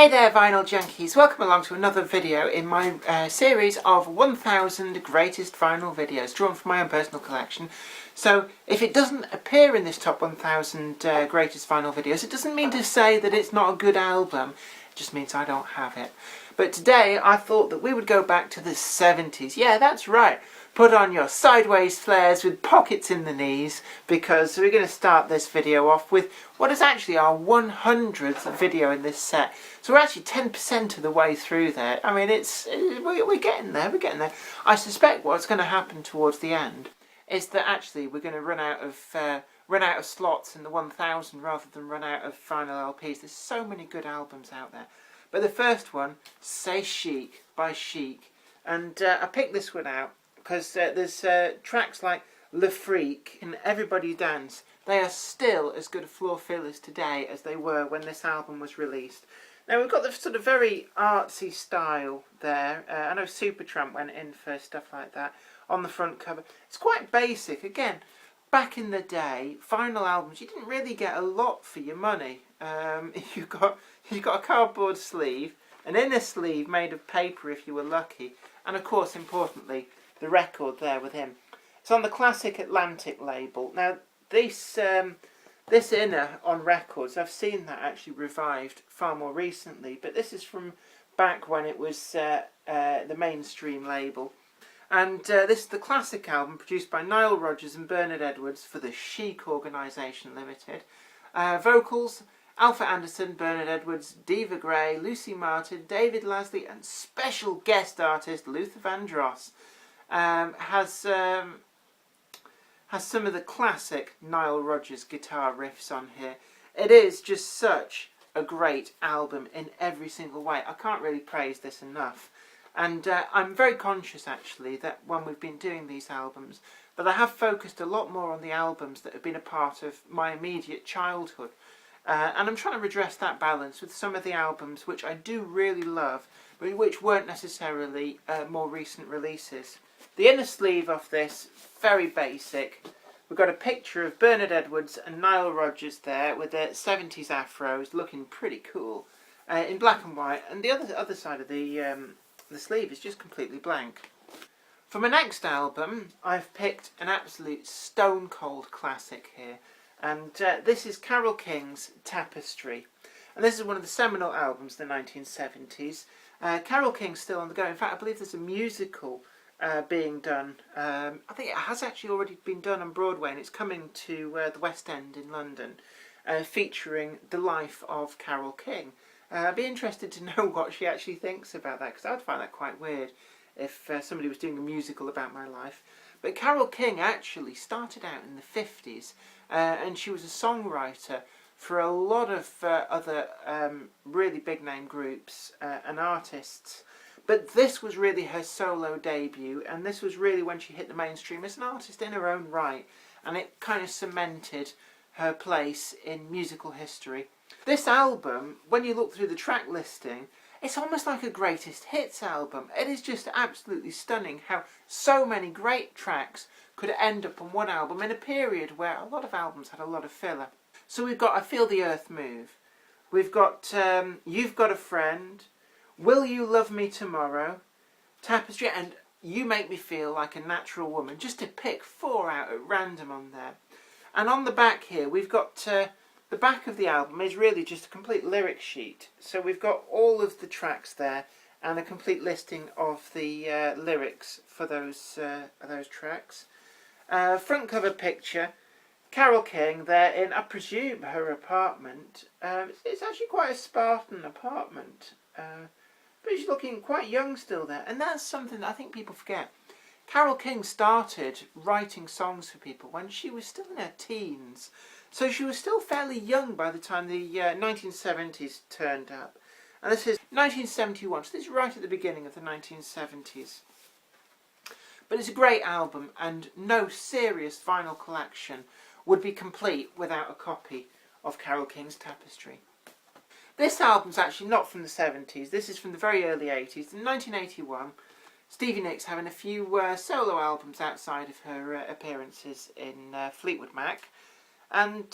Hey there vinyl junkies, welcome along to another video in my series of 1000 greatest vinyl videos drawn from my own personal collection. So if it doesn't appear in this top 1000 greatest vinyl videos, it doesn't mean to say that it's not a good album, it just means I don't have it. But today I thought that we would go back to the 70s. Yeah, that's right. Put on your sideways flares with pockets in the knees, because we're going to start this video off with what is actually our 100th video in this set. So we're actually 10% of the way through there. I mean, we're getting there, we're getting there. I suspect what's going to happen towards the end is that actually we're going to run out of slots in the 1000 rather than run out of vinyl LPs. There's so many good albums out there. But the first one, Say Chic by Chic. And I picked this one out because there's tracks like Le Freak and Everybody Dance. They are still as good a floor fillers today as they were when this album was released. Now we've got the sort of very artsy style there. I know Supertramp went in for stuff like that on the front cover. It's quite basic. Again, back in the day, vinyl albums, you didn't really get a lot for your money. You got a cardboard sleeve, an inner sleeve made of paper if you were lucky, and of course, importantly, the record there with him. It's on the Classic Atlantic label. Now, this inner on records, I've seen that actually revived far more recently, but this is from back when it was the mainstream label. And this is the classic album produced by Nile Rodgers and Bernard Edwards for the Chic Organisation Limited. Vocals, Alpha Anderson, Bernard Edwards, Diva Gray, Lucy Martin, David Lasley, and special guest artist Luther Vandross. Has some of the classic Nile Rodgers guitar riffs on here. It is just such a great album in every single way. I can't really praise this enough. And I'm very conscious actually that when we've been doing these albums, that I have focused a lot more on the albums that have been a part of my immediate childhood. And I'm trying to redress that balance with some of the albums which I do really love, but which weren't necessarily more recent releases. The inner sleeve of this, very basic. We've got a picture of Bernard Edwards and Nile Rodgers there with their 70s afros looking pretty cool in black and white, and the other side of the sleeve is just completely blank. For my next album, I've picked an absolute stone cold classic here, and this is Carole King's Tapestry. And this is one of the seminal albums of the 1970s. Carole King's still on the go. In fact, I believe there's a musical being done. I think it has actually already been done on Broadway, and it's coming to the West End in London, featuring the life of Carole King. I'd be interested to know what she actually thinks about that, because I'd find that quite weird if somebody was doing a musical about my life. But Carole King actually started out in the 50s, and she was a songwriter for a lot of other really big name groups and artists. But this was really her solo debut, and this was really when she hit the mainstream as an artist in her own right, and it kind of cemented her place in musical history. This album, when you look through the track listing, it's almost like a greatest hits album. It is just absolutely stunning how so many great tracks could end up on one album in a period where a lot of albums had a lot of filler. So we've got I Feel the Earth Move, we've got You've Got a Friend, Will You Love Me Tomorrow, Tapestry, and You Make Me Feel Like a Natural Woman, just to pick 4 out at random on there. And on the back here, we've got the back of the album is really just a complete lyric sheet. So we've got all of the tracks there and a complete listing of the lyrics for those tracks. Front cover picture, Carole King there in, I presume, her apartment. It's actually quite a Spartan apartment. But she's looking quite young still there, and that's something that I think people forget. Carole King started writing songs for people when she was still in her teens, so she was still fairly young by the time the 1970s turned up. And this is 1971, so this is right at the beginning of the 1970s. But it's a great album, and no serious vinyl collection would be complete without a copy of Carole King's Tapestry. This album's actually not from the 70s, this is from the very early 80s. In 1981, Stevie Nicks having a few solo albums outside of her appearances in Fleetwood Mac. And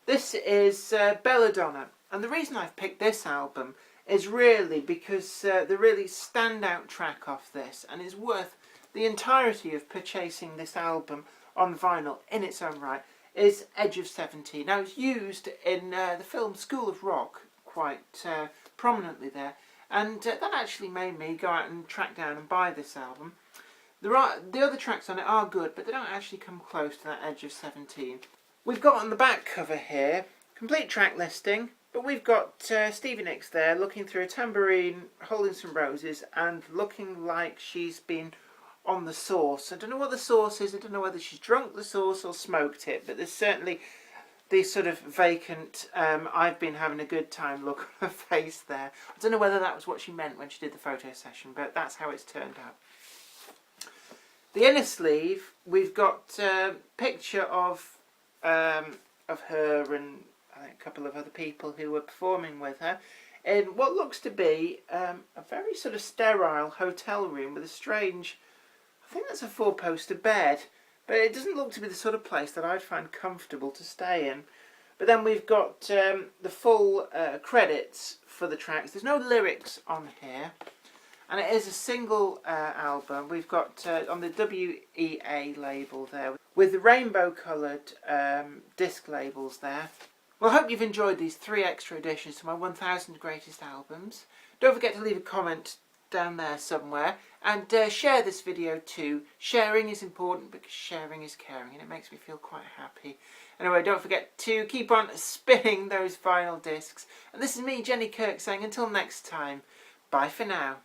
this is Belladonna. And the reason I've picked this album is really because the really standout track off this, and is worth the entirety of purchasing this album on vinyl in its own right, is Edge of 17. Now, it's used in the film School of Rock quite prominently there, and that actually made me go out and track down and buy this album. The other tracks on it are good, but they don't actually come close to that Edge of 17. We've got on the back cover here, complete track listing, but we've got Stevie Nicks there looking through a tambourine, holding some roses, and looking like she's been on the sauce. I don't know what the sauce is, I don't know whether she's drunk the sauce or smoked it, but there's certainly the sort of vacant, I've been having a good time look on her face there. I don't know whether that was what she meant when she did the photo session, but that's how it's turned out. The inner sleeve, we've got a picture of her and I think a couple of other people who were performing with her in what looks to be a very sort of sterile hotel room with a strange, I think that's a four-poster bed, but it doesn't look to be the sort of place that I'd find comfortable to stay in. But then we've got the full credits for the tracks. There's no lyrics on here, and it is a single album. We've got on the WEA label there, with the rainbow-coloured disc labels there. Well, I hope you've enjoyed these 3 extra additions to my 1000 Greatest Albums. Don't forget to leave a comment down there somewhere, and share this video too. Sharing is important because sharing is caring, and it makes me feel quite happy. Anyway, don't forget to keep on spinning those vinyl discs. And this is me, Jenny Kirk, saying until next time, bye for now.